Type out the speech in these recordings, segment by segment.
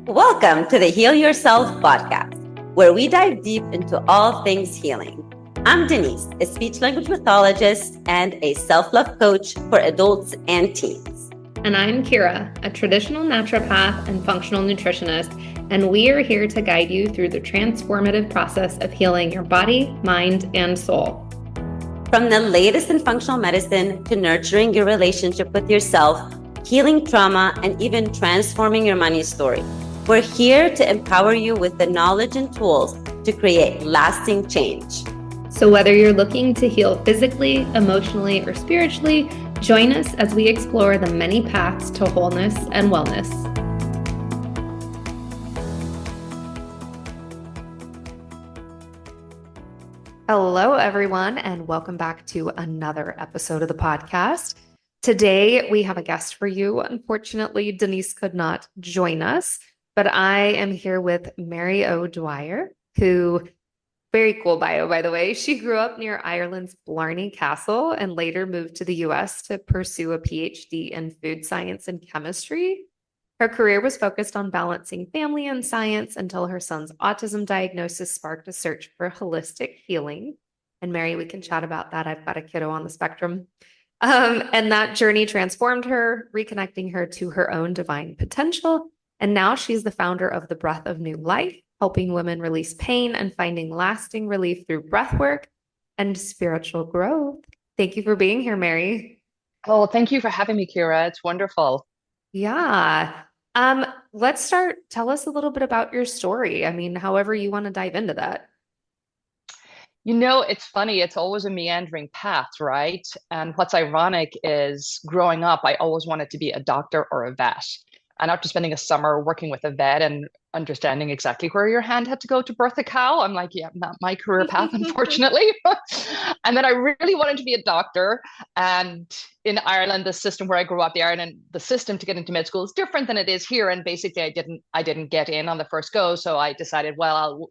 Welcome to the Heal Yourself podcast, where we dive deep into all things healing. I'm Denise, a speech language pathologist and a self-love coach for adults and teens. And I'm Kira, a traditional naturopath and functional nutritionist, and we are here to guide you through the transformative process of healing your body, mind, and soul. From the latest in functional medicine to nurturing your relationship with yourself, healing trauma, and even transforming your money story, we're here to empower you with the knowledge and tools to create lasting change. So whether you're looking to heal physically, emotionally, or spiritually, join us as we explore the many paths to wholeness and wellness. Hello, everyone, and welcome back to another episode of the podcast. Today, we have a guest for you. Unfortunately, Denise could not join us, but I am here with Mary O. Dwyer, who, very cool bio, by the way. She grew up near Ireland's Blarney Castle and later moved to the US to pursue a PhD in food science and chemistry. Her career was focused on balancing family and science until her son's autism diagnosis sparked a search for holistic healing. And Mary, we can chat about that. I've got a kiddo on the spectrum. And that journey transformed her, reconnecting her to her own divine potential. And now she's the founder of the Breath of New Life, helping women release pain and finding lasting relief through breathwork and spiritual growth. Thank you for being here, Mary. Oh, thank you for having me, Kira. It's wonderful. Yeah. Let's start. Tell us a little bit about your story. I mean, however you want to dive into that. You know, it's funny. It's always a meandering path, right? And what's ironic is growing up, I always wanted to be a doctor or a vet. And after spending a summer working with a vet and understanding exactly where your hand had to go to birth a cow, I'm like, yeah, not my career path, unfortunately. And then I really wanted to be a doctor. And in Ireland, the system where I grew up, the system to get into med school is different than it is here. And basically, I didn't get in on the first go. So I decided, well, I'll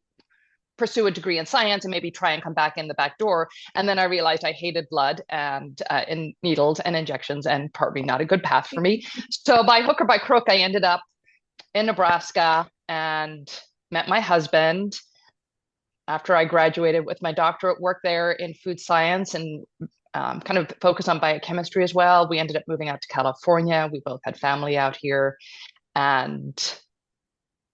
pursue a degree in science and maybe try and come back in the back door. And then I realized I hated blood and in needles and injections, and probably not a good path for me. So by hook or by crook, I ended up in Nebraska and met my husband after I graduated with my doctorate, worked there in food science and kind of focused on biochemistry as well. We ended up moving out to California. We both had family out here and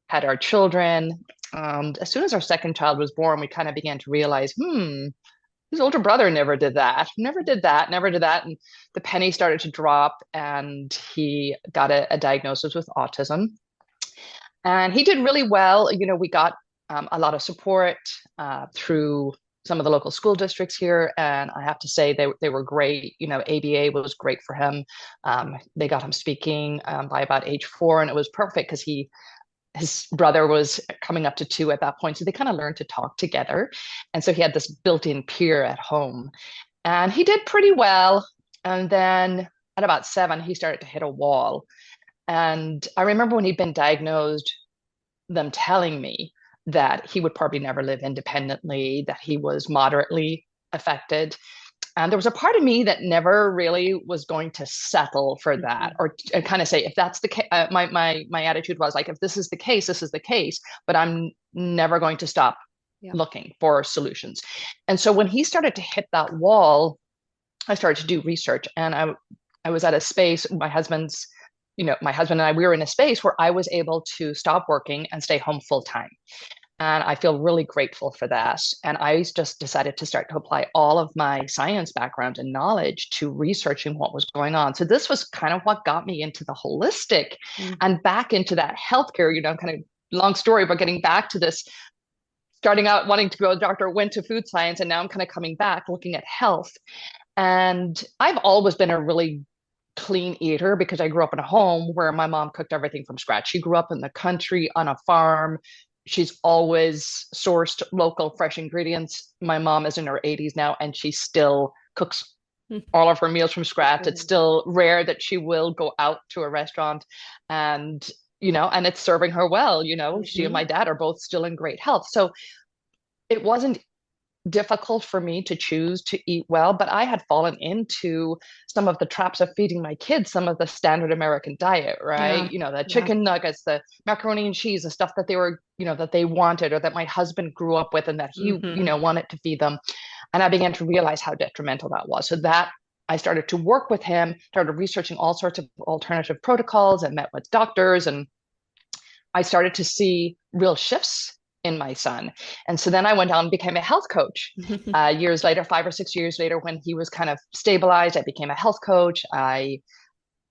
had our children. And as soon as our second child was born, we kind of began to realize, his older brother never did that. And the penny started to drop, and he got a diagnosis with autism. And he did really well. You know, we got a lot of support through some of the local school districts here. And I have to say they were great. You know, ABA was great for him. They got him speaking by about age 4, and it was perfect because his brother was coming up to 2 at that point. So they kind of learned to talk together. And so he had this built-in peer at home. And he did pretty well. And then at about 7, he started to hit a wall. And I remember when he'd been diagnosed, them telling me that he would probably never live independently, that he was moderately affected. And there was a part of me that never really was going to settle for that, or kind of say, if that's the case, my attitude was like, if this is the case, this is the case, but I'm never going to stop looking for solutions. And so when he started to hit that wall, I started to do research, and I was at a space, my husband and I, we were in a space where I was able to stop working and stay home full time. And I feel really grateful for that. And I just decided to start to apply all of my science background and knowledge to researching what was going on. So this was kind of what got me into the holistic and back into that healthcare, kind of long story, but getting back to this, starting out wanting to go to a doctor, went to food science, and now I'm kind of coming back looking at health. And I've always been a really clean eater because I grew up in a home where my mom cooked everything from scratch. She grew up in the country on a farm. She's always sourced local fresh ingredients. My mom is in her 80s now, and she still cooks all of her meals from scratch. It's still rare that she will go out to a restaurant and it's serving her well. She and my dad are both still in great health. So it wasn't difficult for me to choose to eat well, but I had fallen into some of the traps of feeding my kids some of the standard American diet, right? Yeah. The chicken nuggets, the macaroni and cheese, the stuff that they were, that they wanted or that my husband grew up with and that he, wanted to feed them. And I began to realize how detrimental that was. So that I started to work with him, started researching all sorts of alternative protocols and met with doctors. And I started to see real shifts in my son. And so then I went on and became a health coach. Years later, 5 or 6 years later, when he was kind of stabilized, I became a health coach. I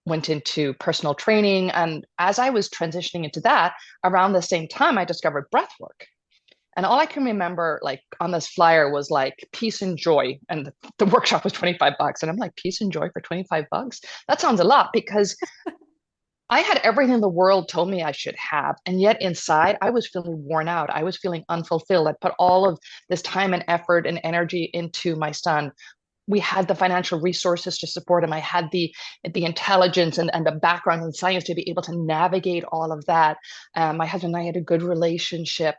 went into personal training. And as I was transitioning into that, around the same time, I discovered breath work. And all I can remember, like on this flyer, was like peace and joy. And the workshop was $25. And I'm like, peace and joy for $25? That sounds a lot, because I had everything the world told me I should have. And yet inside, I was feeling worn out. I was feeling unfulfilled. I put all of this time and effort and energy into my son. We had the financial resources to support him. I had the intelligence and the background in science to be able to navigate all of that. My husband and I had a good relationship.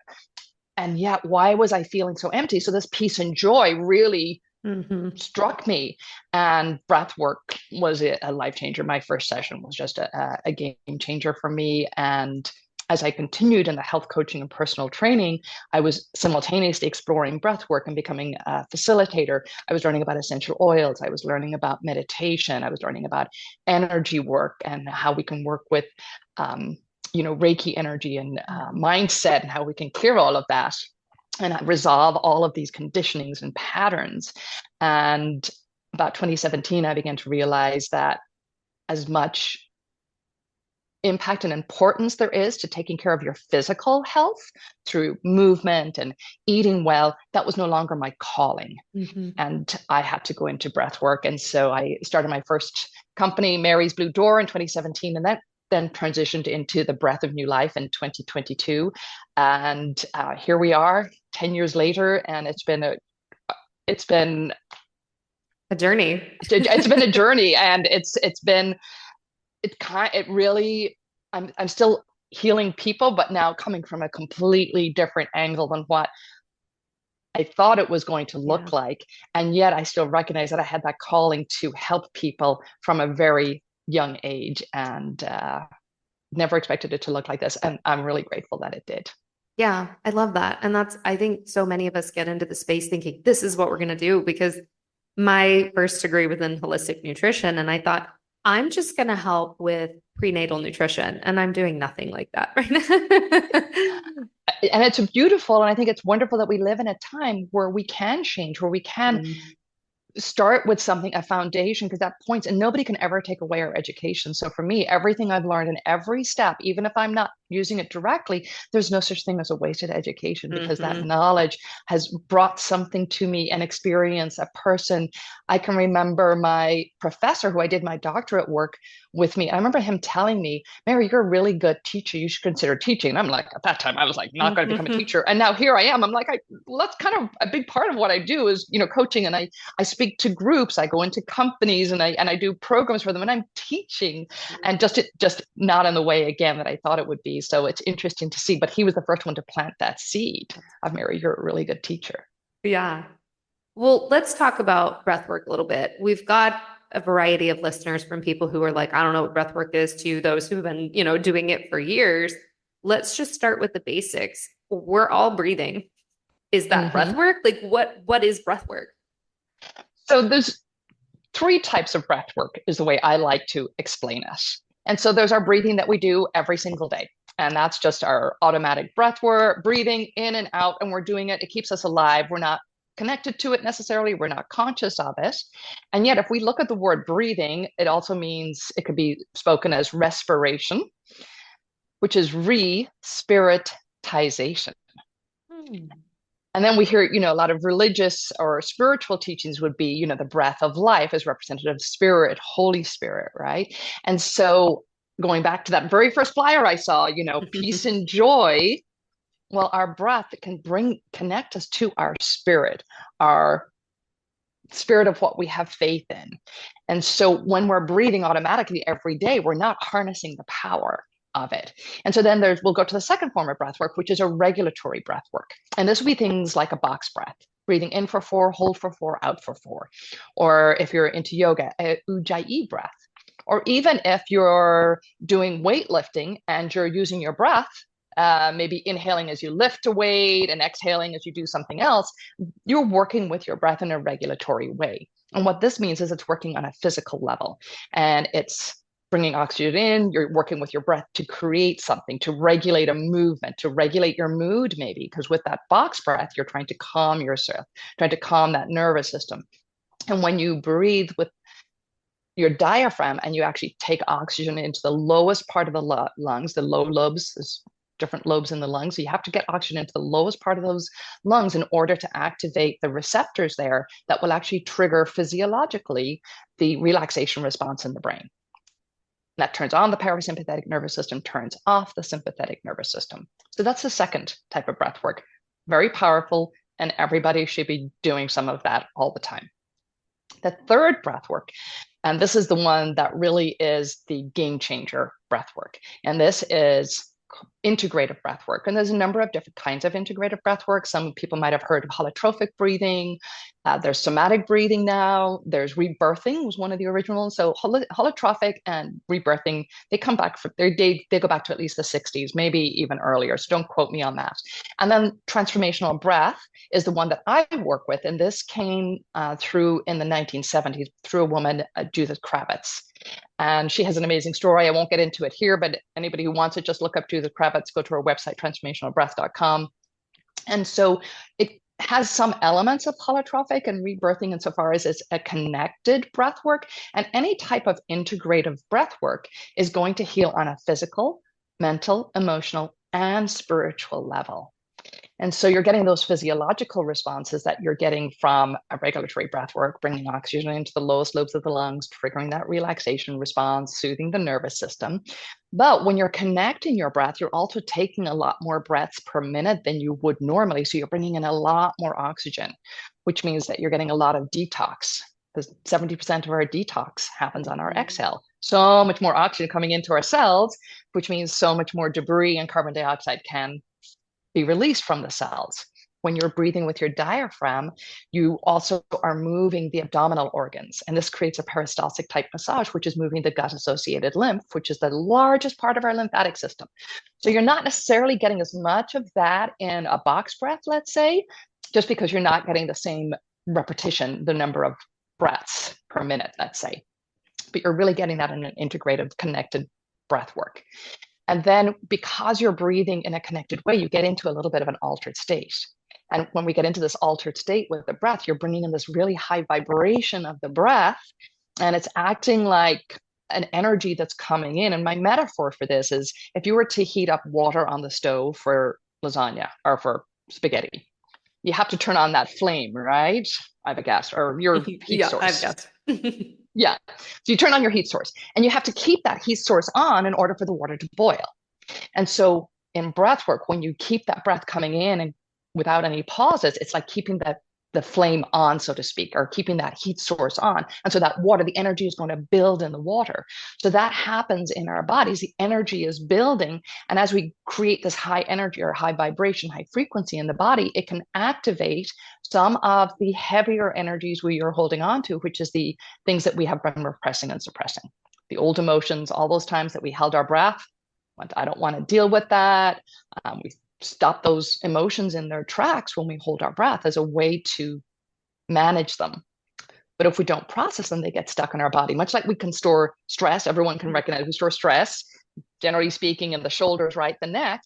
And yet, why was I feeling so empty? So this peace and joy really struck me, and breath work was a life changer. My first session was just a game changer for me. And as I continued in the health coaching and personal training, I was simultaneously exploring breath work and becoming a facilitator. I was learning about essential oils. I was learning about meditation. I was learning about energy work and how we can work with Reiki energy and mindset, and how we can clear all of that and resolve all of these conditionings and patterns. And about 2017, I began to realize that as much impact and importance there is to taking care of your physical health through movement and eating well, that was no longer my calling. And I had to go into breath work. And so I started my first company, Mary's Blue Door, in 2017. And that then transitioned into the Breath of New Life in 2022. And here we are 10 years later. And it's been a journey. It's been a journey. And I'm still healing people, but now coming from a completely different angle than what I thought it was going to look like. And yet I still recognize that I had that calling to help people from a very young age, and never expected it to look like this. And I'm really grateful that it did. Yeah, I love that. And I think so many of us get into the space thinking this is what we're going to do, because my first degree was in holistic nutrition. And I thought, I'm just going to help with prenatal nutrition. And I'm doing nothing like that right now. And it's beautiful. And I think it's wonderful that we live in a time where we can change, where we can start with something, a foundation, because that points, and nobody can ever take away our education. So for me, everything I've learned in every step, even if I'm not using it directly, there's no such thing as a wasted education, because that knowledge has brought something to me, an experience, a person. I can remember my professor who I did my doctorate work with me. I remember him telling me, Mary, you're a really good teacher. You should consider teaching. And I'm like, at that time, I was like, not going to become a teacher. And now here I am. I'm like, that's kind of a big part of what I do is, coaching. And I speak to groups. I go into companies and I do programs for them, and I'm teaching, and just not in the way, again, that I thought it would be. So it's interesting to see, but he was the first one to plant that seed of, Mary, you're a really good teacher. Yeah. Well, let's talk about breathwork a little bit. We've got a variety of listeners, from people who are like, I don't know what breathwork is, to those who've been, doing it for years. Let's just start with the basics. We're all breathing. Is that breathwork? Like what is breathwork? So there's 3 types of breathwork is the way I like to explain it. And so there's our breathing that we do every single day. And that's just our automatic breath work, breathing in and out, and we're doing it. It keeps us alive. We're not connected to it necessarily. We're not conscious of it. And yet, if we look at the word breathing, it also means, it could be spoken as respiration, which is re-spiritization. And then we hear, a lot of religious or spiritual teachings would be, the breath of life is representative of spirit, Holy Spirit, right? And so going back to that very first flyer I saw, peace and joy. Well, our breath can connect us to our spirit of what we have faith in. And so when we're breathing automatically every day, we're not harnessing the power of it. And so then we'll go to the second form of breath work, which is a regulatory breath work. And this will be things like a box breath. breathing in for 4, hold for 4, out for 4. Or if you're into yoga, a ujjayi breath. Or even if you're doing weightlifting and you're using your breath, maybe inhaling as you lift a weight and exhaling as you do something else, you're working with your breath in a regulatory way. And what this means is it's working on a physical level, and it's bringing oxygen in. You're working with your breath to create something, to regulate a movement, to regulate your mood, maybe, because with that box breath, you're trying to calm yourself, trying to calm that nervous system. And when you breathe with your diaphragm and you actually take oxygen into the lowest part of the lungs, the low lobes, there's different lobes in the lungs. So you have to get oxygen into the lowest part of those lungs in order to activate the receptors there that will actually trigger physiologically the relaxation response in the brain. That turns on the parasympathetic nervous system, turns off the sympathetic nervous system. So that's the second type of breath work. Very powerful, and everybody should be doing some of that all the time. The third breath work, and this is the one that really is the game changer breath work, and this is integrative breath work. And there's a number of different kinds of integrative breath work. Some people might have heard of holotropic breathing. There's somatic breathing now. There's rebirthing was one of the originals. So holotropic and rebirthing, they come back for they go back to at least the 60s, maybe even earlier. So don't quote me on that. And then transformational breath is the one that I work with. And this came through in the 1970s through a woman, Judith Kravitz. And she has an amazing story. I won't get into it here, but anybody who wants it, just look up Judith Kravitz, go to her website, transformationalbreath.com. And so it has some elements of holotropic and rebirthing insofar as it's a connected breath work. And any type of integrative breath work is going to heal on a physical, mental, emotional, and spiritual level. And so you're getting those physiological responses that you're getting from a regulatory breath work, bringing oxygen into the lowest lobes of the lungs, triggering that relaxation response, soothing the nervous system. But when you're connecting your breath, you're also taking a lot more breaths per minute than you would normally. So you're bringing in a lot more oxygen, which means that you're getting a lot of detox, because 70% of our detox happens on our exhale. So much more oxygen coming into our cells, which means so much more debris and carbon dioxide can be released from the cells. When you're breathing with your diaphragm, you also are moving the abdominal organs. And this creates a peristaltic type massage, which is moving the gut-associated lymph, which is the largest part of our lymphatic system. So you're not necessarily getting as much of that in a box breath, let's say, just because you're not getting the same repetition, the number of breaths per minute, let's say. But you're really getting that in an integrative, connected breath work. And then because you're breathing in a connected way, you get into a little bit of an altered state. And when we get into this altered state with the breath, you're bringing in this really high vibration of the breath, and it's acting like an energy that's coming in. And my metaphor for this is if you were to heat up water on the stove for lasagna or for spaghetti, you have to turn on that flame, right? I have a gas, or your heat source. I've gas. Yeah. So you turn on your heat source, and you have to keep that heat source on in order for the water to boil. And so in breath work, when you keep that breath coming in and without any pauses, it's like keeping the flame on, so to speak, or keeping that heat source on. And so that water, the energy is going to build in the water. So that happens in our bodies. The energy is building. And as we create this high energy or high vibration, high frequency in the body, it can activate some of the heavier energies we are holding on to, which is the things that we have been repressing and suppressing. The old emotions, all those times that we held our breath, I don't want to deal with that. We stop those emotions in their tracks when we hold our breath as a way to manage them. But if we don't process them, they get stuck in our body, much like we can store stress. Everyone can recognize we store stress, generally speaking, in the shoulders, right, the neck.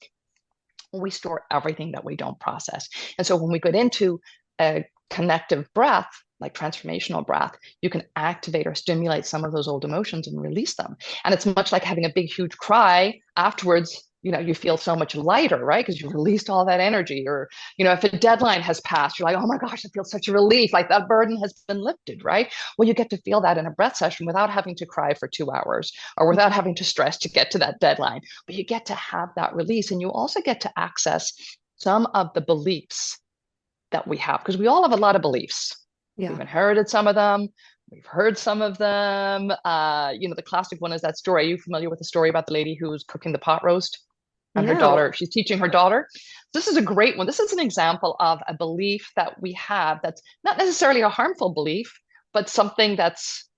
We store everything that we don't process. And so when we get into a connective breath, like transformational breath, you can activate or stimulate some of those old emotions and release them. And it's much like having a big, huge cry afterwards. You feel so much lighter, right? Because you've released all that energy. Or, if a deadline has passed, you're like, oh my gosh, I feel such a relief. Like that burden has been lifted, right? Well, you get to feel that in a breath session without having to cry for 2 hours or without having to stress to get to that deadline. But you get to have that release. And you also get to access some of the beliefs that we have, because we all have a lot of beliefs. Yeah. We've inherited some of them. We've heard some of them. The classic one is that story. Are you familiar with the story about the lady who was cooking the pot roast? And her No. daughter, she's teaching her daughter. This is a great one. This is an example of a belief that we have that's not necessarily a harmful belief, but something that's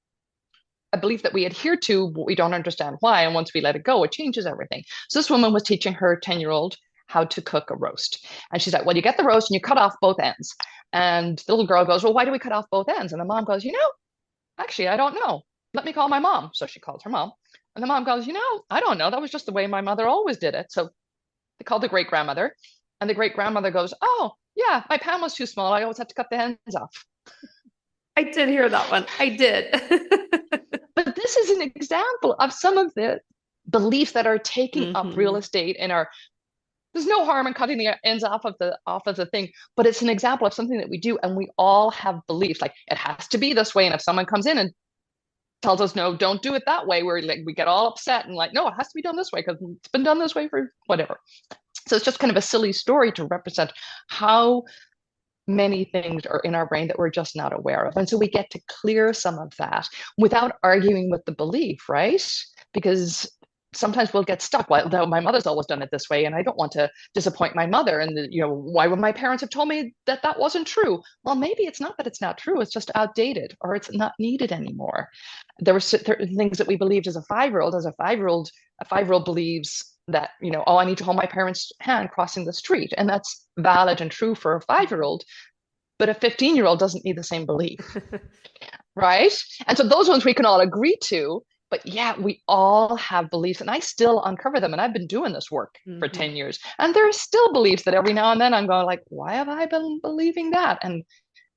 a belief that we adhere to, but we don't understand why. And once we let it go, it changes everything. So this woman was teaching her 10-year-old how to cook a roast. And she's like, well, you get the roast and you cut off both ends. And the little girl goes, well, why do we cut off both ends? And the mom goes, actually, I don't know. Let me call my mom. So she calls her mom. And the mom goes, I don't know. That was just the way my mother always did it. So they called the great grandmother. And the great grandmother goes, oh, yeah, my pan was too small. I always had to cut the ends off. I did hear that one. I did. But this is an example of some of the beliefs that are taking up real estate in our. There's no harm in cutting the ends off of the thing, but it's an example of something that we do, and we all have beliefs like it has to be this way. And if someone comes in and tells us no, don't do it that way, we get all upset and like, no, it has to be done this way because it's been done this way for whatever. So it's just kind of a silly story to represent how many things are in our brain that we're just not aware of. And so we get to clear some of that without arguing with the belief, right? Because sometimes we'll get stuck. Well, my mother's always done it this way, and I don't want to disappoint my mother. And why would my parents have told me that that wasn't true? Well, maybe it's not that it's not true. It's just outdated, or it's not needed anymore. There were things that we believed as a 5-year-old. As a 5-year-old believes that I need to hold my parents' hand crossing the street, and that's valid and true for a 5-year-old. But a 15-year-old doesn't need the same belief, right? And so those ones we can all agree to. But yeah, we all have beliefs, and I still uncover them. And I've been doing this work for 10 years. And there are still beliefs that every now and then I'm going like, why have I been believing that? And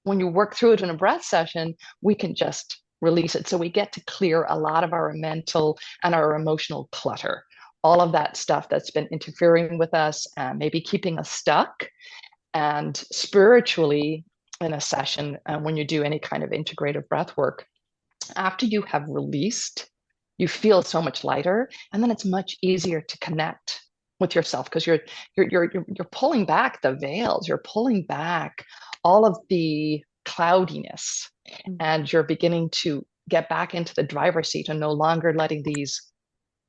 when you work through it in a breath session, we can just release it. So we get to clear a lot of our mental and our emotional clutter, all of that stuff that's been interfering with us, maybe keeping us stuck. And spiritually, in a session, when you do any kind of integrative breath work, after you have released, you feel so much lighter, and then it's much easier to connect with yourself because you're pulling back the veils, you're pulling back all of the cloudiness, and you're beginning to get back into the driver's seat and no longer letting these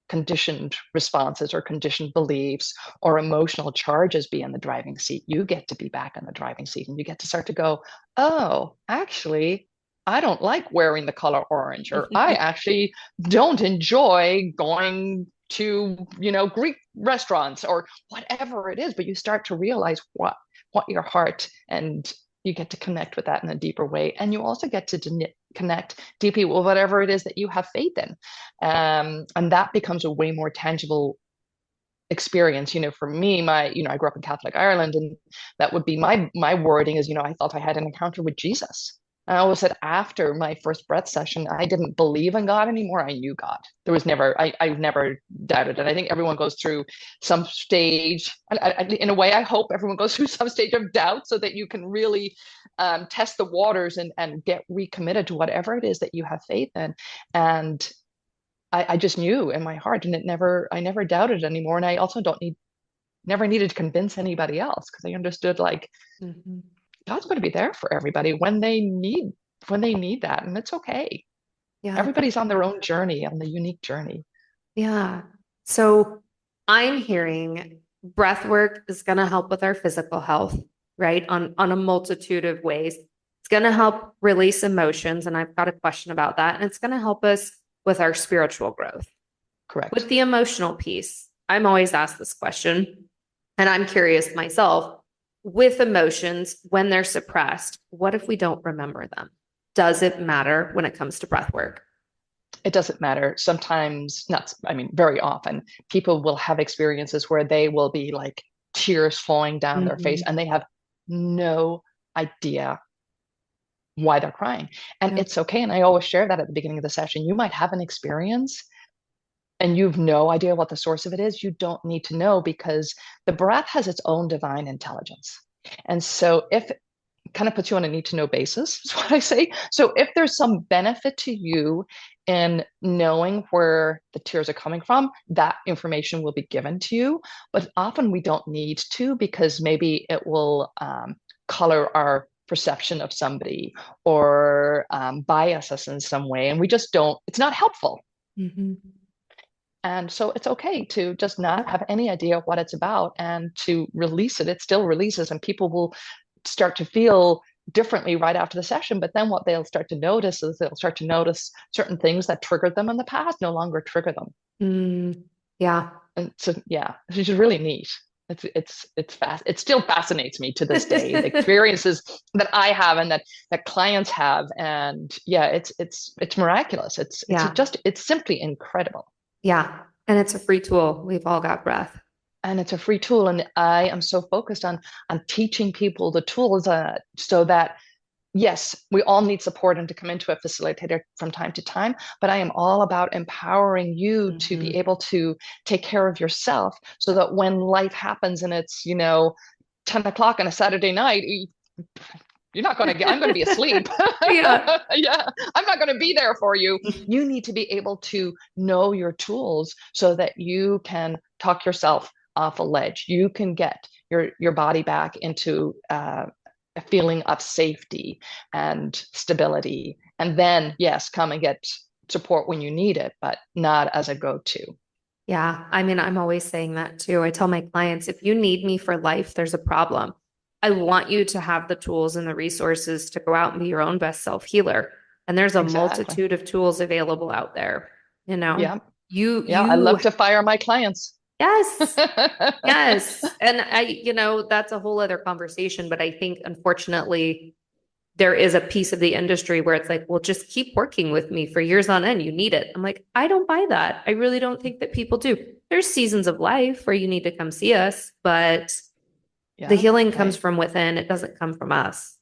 conditioned responses or conditioned beliefs or emotional charges be in the driving seat. You get to be back in the driving seat, and you get to start to go, oh, actually, I don't like wearing the color orange, or I actually don't enjoy going to, Greek restaurants or whatever it is. But you start to realize what your heart, and you get to connect with that in a deeper way. And you also get to connect deeply with whatever it is that you have faith in. And that becomes a way more tangible experience. For me, I grew up in Catholic Ireland, and that would be my wording is, I thought I had an encounter with Jesus. I always said after my first breath session, I didn't believe in God anymore. I knew God. There was never, I've never doubted it. I think everyone goes through some stage, in a way, I hope everyone goes through some stage of doubt so that you can really test the waters and get recommitted to whatever it is that you have faith in. And I just knew in my heart, and I never doubted anymore. And I also never needed to convince anybody else, because I understood God's going to be there for everybody when they need that, and it's okay. Yeah. Everybody's on their own journey, on the unique journey. Yeah. So I'm hearing breath work is going to help with our physical health, right? On a multitude of ways. It's going to help release emotions, and I've got a question about that. And it's going to help us with our spiritual growth. Correct. With the emotional piece, I'm always asked this question, and I'm curious myself. With emotions, when they're suppressed, what if we don't remember them? Does it matter when it comes to breath work? It doesn't matter. Sometimes, very often, people will have experiences where they will be like tears flowing down their face, and they have no idea why they're crying. And it's okay. And I always share that at the beginning of the session. You might have an experience and you've no idea what the source of it is. You don't need to know, because the breath has its own divine intelligence. And so if it kind of puts you on a need to know basis, is what I say. So if there's some benefit to you in knowing where the tears are coming from, that information will be given to you. But often we don't need to, because maybe it will color our perception of somebody or bias us in some way. And we just don't, it's not helpful. And so it's okay to just not Yep. have any idea what it's about and to release it. It still releases, and people will start to feel differently right after the session. But then what they'll start to notice is they'll start to notice certain things that triggered them in the past no longer trigger them. Yeah. And so, yeah, which is really neat. It's fast. It still fascinates me to this day, the experiences that I have and that clients have. And yeah, it's miraculous. Yeah. It's simply incredible. Yeah. And it's a free tool. We've all got breath. And it's a free tool. And I am so focused on teaching people the tools so that yes, we all need support and to come into a facilitator from time to time, but I am all about empowering you to be able to take care of yourself so that when life happens and it's, 10 o'clock on a Saturday night, you're not going to get, I'm going to be asleep. Yeah. Yeah, I'm not going to be there for you. You need to be able to know your tools so that you can talk yourself off a ledge. You can get your body back into a feeling of safety and stability. And then, yes, come and get support when you need it, but not as a go-to. Yeah. I mean, I'm always saying that too. I tell my clients, if you need me for life, there's a problem. I want you to have the tools and the resources to go out and be your own best self-healer. And there's a Exactly. multitude of tools available out there. Yeah. You, Yeah. I love to fire my clients. yes. Yes. And that's a whole other conversation. But I think, unfortunately, there is a piece of the industry where it's like, well, just keep working with me for years on end. You need it. I'm like, I don't buy that. I really don't think that people do. There's seasons of life where you need to come see us, but the healing comes from within. It doesn't come from us.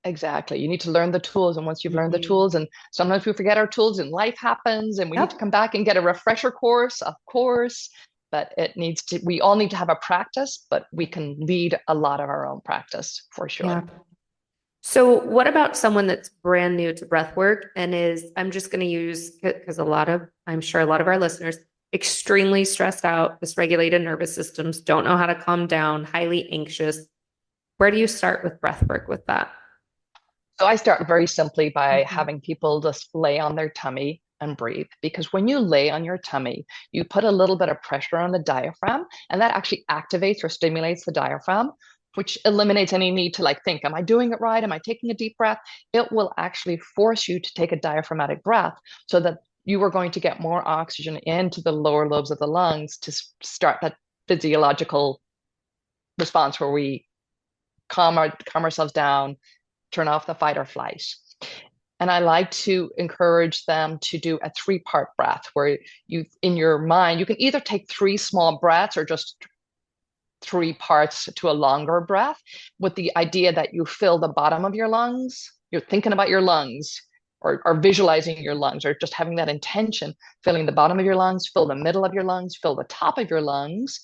Exactly. You need to learn the tools. And once you've learned the Mhm. tools, and sometimes we forget our tools and life happens and we need to Yep. come back and get a refresher course, of course. But we all need to have a practice, but we can lead a lot of our own practice for sure. Yeah. So what about someone that's brand new to breath work and I'm just going to use, because I'm sure a lot of our listeners, extremely stressed out, dysregulated nervous systems, don't know how to calm down, highly anxious. Where do you start with breath work with that? So I start very simply by Mhm. having people just lay on their tummy and breathe. Because when you lay on your tummy, you put a little bit of pressure on the diaphragm, and that actually activates or stimulates the diaphragm, which eliminates any need to think, am I doing it right? Am I taking a deep breath? It will actually force you to take a diaphragmatic breath so that you are going to get more oxygen into the lower lobes of the lungs to start that physiological response where we calm ourselves down, turn off the fight or flight. And I like to encourage them to do a 3-part breath where in your mind, you can either take 3 small breaths or just 3 parts to a longer breath, with the idea that you fill the bottom of your lungs. You're thinking about your lungs or visualizing your lungs, or just having that intention, filling the bottom of your lungs, fill the middle of your lungs, fill the top of your lungs,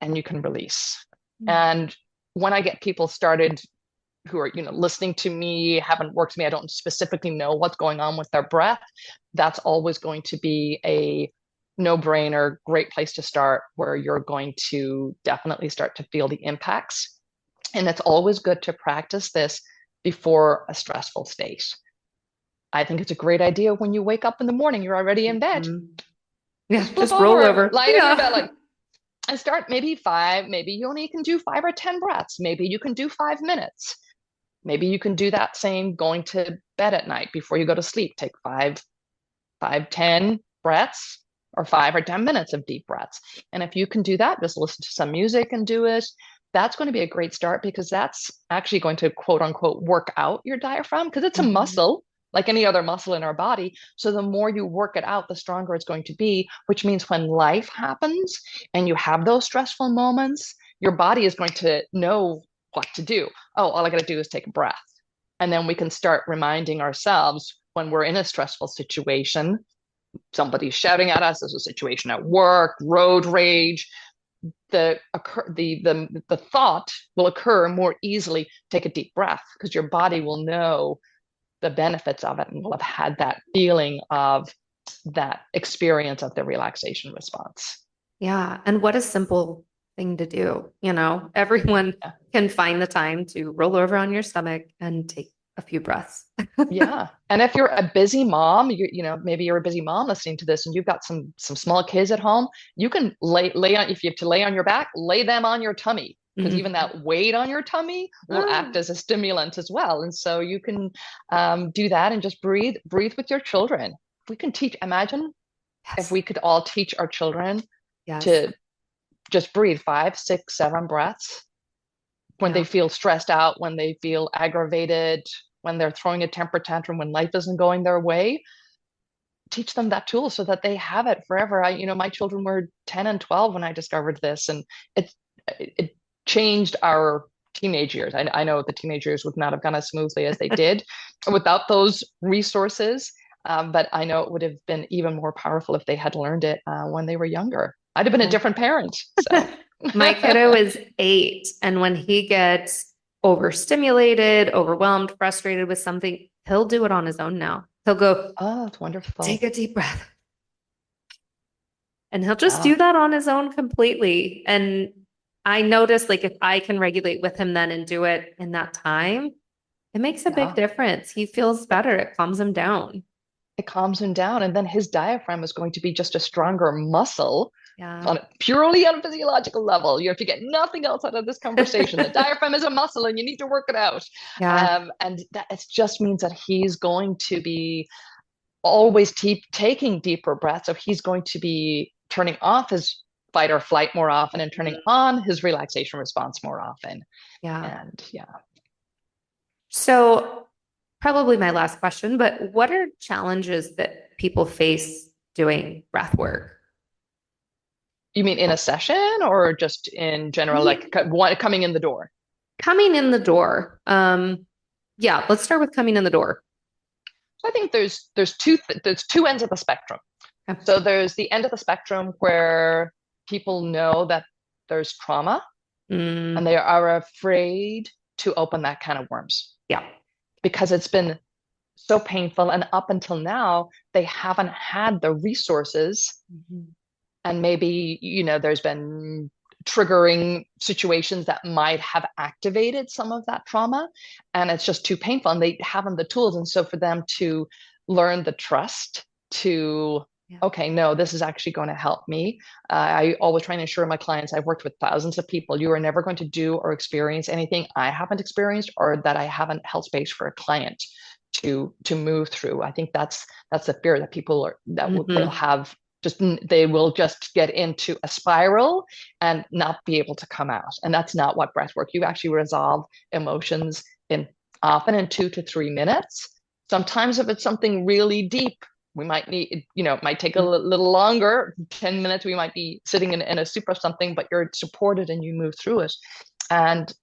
and you can release. And when I get people started who are listening to me, haven't worked with me, I don't specifically know what's going on with their breath, that's always going to be a no-brainer, great place to start, where you're going to definitely start to feel the impacts. And it's always good to practice this before a stressful state. I think it's a great idea when you wake up in the morning, you're already in bed. Yeah, Just flip just roll over. lie Yeah. on your belly and start maybe 5, maybe you only can do 5 or 10 breaths. Maybe you can do 5 minutes. Maybe you can do that same going to bed at night before you go to sleep. Take 10 breaths or 5 or 10 minutes of deep breaths. And if you can do that, just listen to some music and do it. That's going to be a great start, because that's actually going to quote unquote work out your diaphragm, because it's a muscle like any other muscle in our body. So the more you work it out, the stronger it's going to be, which means when life happens and you have those stressful moments, your body is going to know what to do. Oh, all I got to do is take a breath. And then we can start reminding ourselves when we're in a stressful situation, somebody's shouting at us, there's a situation at work, road rage, the thought will occur more easily. Take a deep breath, because your body will know the benefits of it and will have had that feeling of that experience of the relaxation response. Yeah. And what a simple thing to do. Everyone can find the time to roll over on your stomach and take a few breaths. Yeah. And if you're a busy mom, maybe you're a busy mom listening to this and you've got some small kids at home, you can lay on, if you have to lay on your back, lay them on your tummy, because even that weight on your tummy will act as a stimulant as well. And so you can do that and just breathe with your children. We can imagine if we could all teach our children Yes. to just breathe 5, 6, 7 breaths when they feel stressed out, when they feel aggravated, when they're throwing a temper tantrum, when life isn't going their way. Teach them that tool so that they have it forever. My children were 10 and 12 when I discovered this, and it changed our teenage years. I know the teenage years would not have gone as smoothly as they did without those resources. But I know it would have been even more powerful if they had learned it when they were younger. I'd have been a different parent. So. My kiddo is 8, and when he gets overstimulated, overwhelmed, frustrated with something, he'll do it on his own now. He'll go, oh, it's wonderful. Take a deep breath. And he'll just do that on his own completely. And I notice, like, if I can regulate with him then and do it in that time, it makes a big difference. He feels better. It calms him down. It calms him down. And then his diaphragm is going to be just a stronger muscle. Yeah. Purely on a physiological level. You have to get nothing else out of this conversation. The diaphragm is a muscle and you need to work it out. Yeah. And that it just means that he's going to be always taking deeper breaths. So he's going to be turning off his fight or flight more often and turning on his relaxation response more often. Yeah. And So probably my last question, but what are challenges that people face doing breath work? You mean in a session or just in general, like coming in the door? Coming in the door. Yeah, let's start with coming in the door. So I think there's two ends of the spectrum. Okay. So there's the end of the spectrum where people know that there's trauma and they are afraid to open that can of worms. Yeah. Because it's been so painful. And up until now, they haven't had the resources. And maybe, there's been triggering situations that might have activated some of that trauma. And it's just too painful. And they haven't the tools. And so for them to learn the trust to, okay, no, this is actually going to help me. I always try and ensure my clients, I've worked with thousands of people, you are never going to do or experience anything I haven't experienced or that I haven't held space for a client to move through. I think that's the fear that people will have. They will just get into a spiral and not be able to come out. And that's not what breath work. You actually resolve emotions often in 2 to 3 minutes. Sometimes if it's something really deep, we might need, it might take a little longer, 10 minutes, we might be sitting in a soup or something, but you're supported and you move through it. And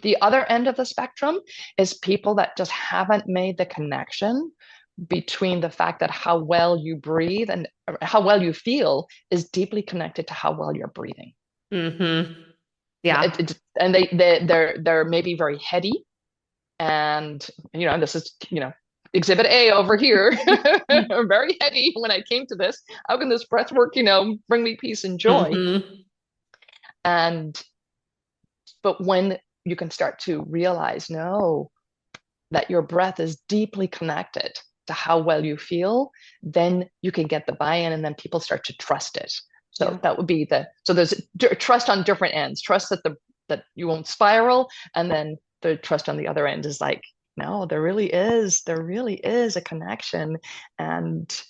the other end of the spectrum is people that just haven't made the connection between the fact that how well you breathe and how well you feel is deeply connected to how well you're breathing. Yeah. And they're maybe very heady. And, this is, exhibit A over here, very heady when I came to this. How can this breath work, bring me peace and joy? But when you can start to realize, that your breath is deeply connected to how well you feel, then you can get the buy-in and then people start to trust it. So that would be so there's trust on different ends, trust that you won't spiral. And then the trust on the other end is like, no, there really is a connection. And,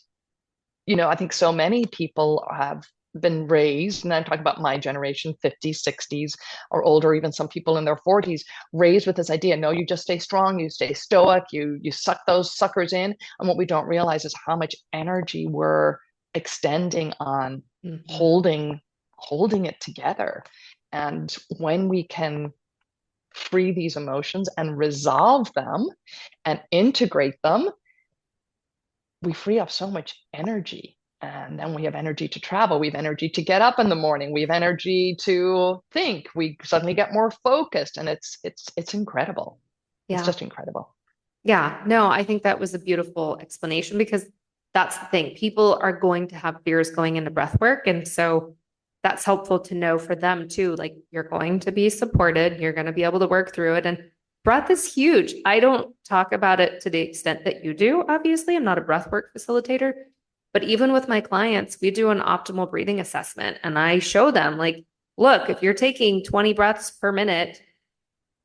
I think so many people have been raised, and I'm talking about my generation, 50s, 60s or older, even some people in their 40s, raised with this idea, no, you just stay strong, you stay stoic, you suck those suckers in. And what we don't realize is how much energy we're extending on holding it together. And when we can free these emotions and resolve them and integrate them, we free up so much energy. And then we have energy to travel. We have energy to get up in the morning. We have energy to think. We suddenly get more focused, and it's incredible. Yeah. It's just incredible. Yeah, no, I think that was a beautiful explanation, because that's the thing. People are going to have fears going into breath work. And so that's helpful to know for them too. Like, you're going to be supported. You're going to be able to work through it. And breath is huge. I don't talk about it to the extent that you do. Obviously, I'm not a breathwork facilitator, but even with my clients, we do an optimal breathing assessment and I show them like, look, if you're taking 20 breaths per minute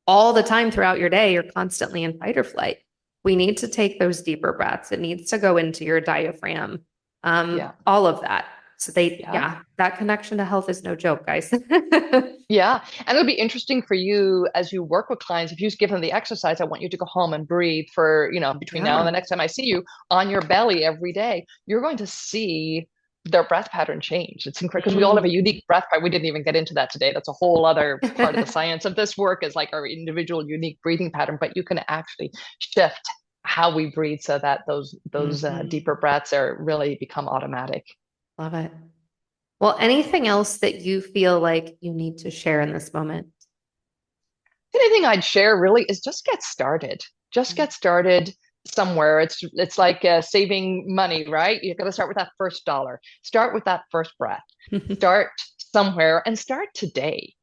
all the time throughout your day, you're constantly in fight or flight. We need to take those deeper breaths. It needs to go into your diaphragm. All of that. So that connection to health is no joke, guys. Yeah. And it'll be interesting for you as you work with clients. If you give them the exercise, I want you to go home and breathe for, between now and the next time I see you on your belly every day, you're going to see their breath pattern change. It's incredible because we all have a unique breath pattern. We didn't even get into that today. That's a whole other part of the science of this work is like our individual unique breathing pattern, but you can actually shift how we breathe so that those deeper breaths are really become automatic. Love it. Well, anything else that you feel like you need to share in this moment? Anything I'd share really is just get started. Just get started somewhere. It's like saving money, right? You've got to start with that first dollar. Start with that first breath. Start somewhere and start today.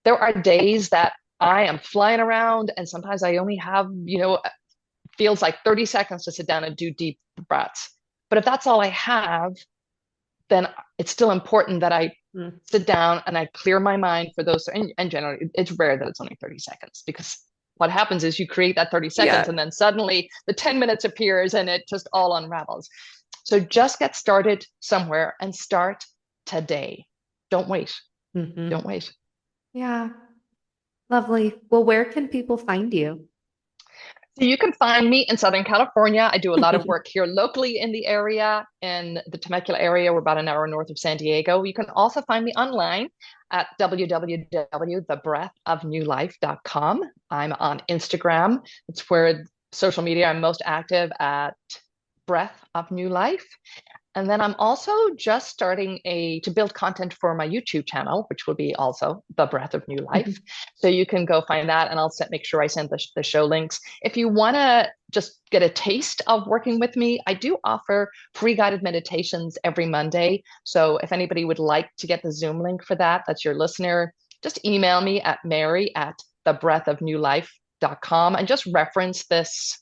There are days that I am flying around and sometimes I only have, feels like 30 seconds to sit down and do deep breaths. But if that's all I have, then it's still important that I sit down and I clear my mind for those. And generally, it's rare that it's only 30 seconds because what happens is you create that 30 seconds and then suddenly the 10 minutes appears and it just all unravels. So just get started somewhere and start today. Don't wait. Don't wait. Yeah. Lovely. Well, where can people find you? So you can find me in Southern California. I do a lot of work here locally in the area, in the Temecula area. We're about an hour north of San Diego. You can also find me online at www.thebreathofnewlife.com. I'm on Instagram. It's where social media I'm most active at Breath of New Life. And then I'm also just starting to build content for my YouTube channel, which will be also The Breath of New Life. So you can go find that and I'll make sure I send the show links. If you want to just get a taste of working with me, I do offer free guided meditations every Monday. So if anybody would like to get the Zoom link for that, that's your listener, just email me at mary@thebreathofnewlife.com and just reference this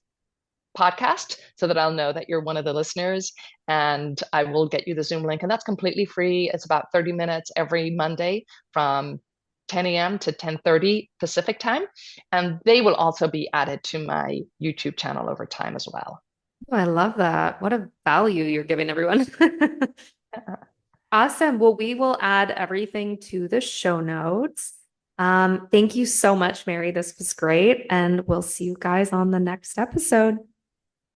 podcast so that I'll know that you're one of the listeners and I will get you the Zoom link. And that's completely free. It's about 30 minutes every Monday from 10 a.m. to 10:30 Pacific time. And they will also be added to my YouTube channel over time as well. Oh, I love that. What a value you're giving everyone. Awesome. Well, we will add everything to the show notes. Thank you so much, Mary. This was great. And we'll see you guys on the next episode.